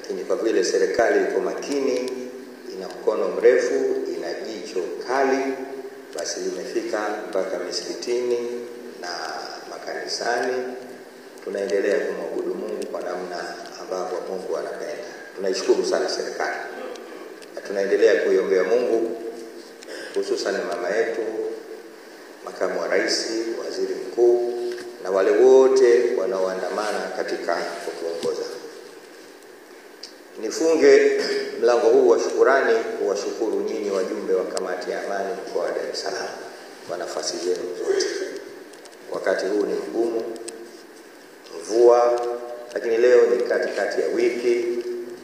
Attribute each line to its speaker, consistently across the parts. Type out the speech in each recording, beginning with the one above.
Speaker 1: lakini kwa vile serikali iko makini, ina mkono mrefu, ina jicho kali, basi limefika mpaka misikitini na makanisani. Tunaendelea kumwabudu Mungu kwa namna ambavyo Mungu anapenda. Tunaishukuru sana serikali. Na tunaendelea kuiombea Mungu, hususan mama yetu, makamu wa rais, waziri mkuu na wale wote wanaoandamana katika kutuongoza. Nifunge mlango huu wa shukrani kuwashukuru nyinyi wajumbe wa kamati ya amani mkoa wa Dar es Salaam kwa nafasi zenu zote. Wakati huu ni mgumu, mvua, lakini leo ni katikati ya wiki,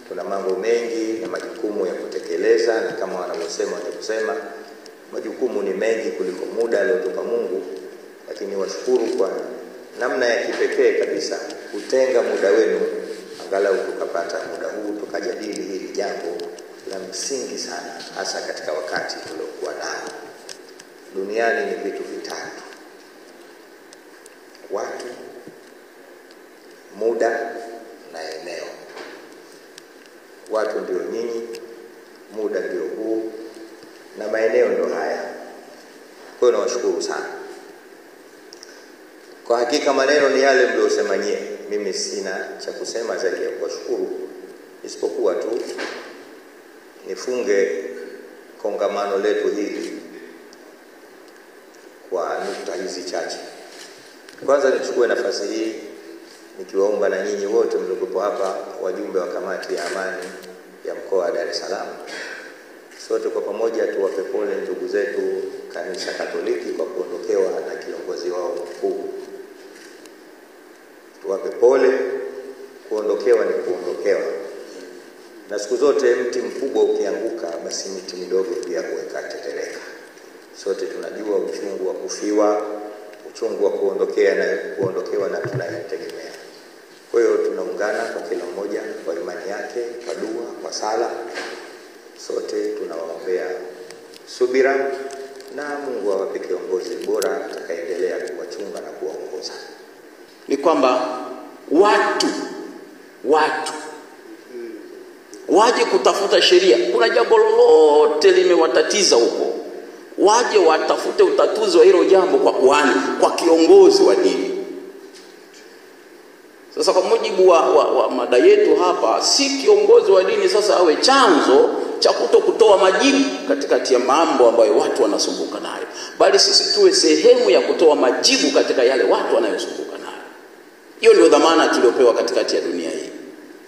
Speaker 1: tuna mambo mengi na majukumu ya kutekeleza, na kama wanavyosema majukumu ni mengi kuliko muda aliotupa Mungu, lakini washukuru kwa namna ya kipekee kabisa kutenga muda wenu angalau tukapata muda huu tukajadili hili jambo la msingi sana, hasa katika wakati tuliokuwa nao. Duniani ni vitu vitatu: watu, muda na eneo. Watu ndio nyinyi, muda ndio huu, na maeneo ndio haya. Kwa hiyo nawashukuru sana. Kwa hakika maneno ni yale mliosema nyie. Mimi sina cha kusema zaidi ya kuwashukuru, isipokuwa tu nifunge kongamano letu hili kwa nukta hizi chache. Kwanza nichukue nafasi hii nikiwaomba na nyinyi wote mliokuwa hapa, wajumbe wa kamati ya amani ya mkoa wa Dar es Salaam, sote kwa pamoja tuwape pole ndugu zetu Kanisa Katoliki kwa kuondokewa na kiongozi wao mkuu. Tuwape pole, kuondokewa ni kuondokewa. Na siku zote mti mkubwa ukianguka, basi miti midogo pia huweka tetereka. Sote tunajua uchungu wa kufiwa, uchungu wa kuondokewa na tunayetegemea. Kwa hiyo tunaungana kwa kila mmoja kwa imani yake, kwa dua, kwa sala. Sote tunawaombea subira na Mungu awape kiongozi bora atakayendelea kuwachunga na kuwaongoza.
Speaker 2: Ni kwamba watu waje kutafuta sheria. Kuna jambo lolote limewatatiza huko, waje watafute utatuzi wa hilo jambo kwa kuhani, kwa kiongozi wa dini. Sasa kwa mujibu wa mada yetu hapa, si kiongozi wa dini sasa awe chanzo cha kutoa majibu katikati ya mambo ambayo watu wanasumbuka nayo, bali sisi tuwe sehemu ya kutoa majibu katika yale watu wanayosumbuka nayo. Hiyo ndio dhamana tuliopewa katikati ya dunia hii.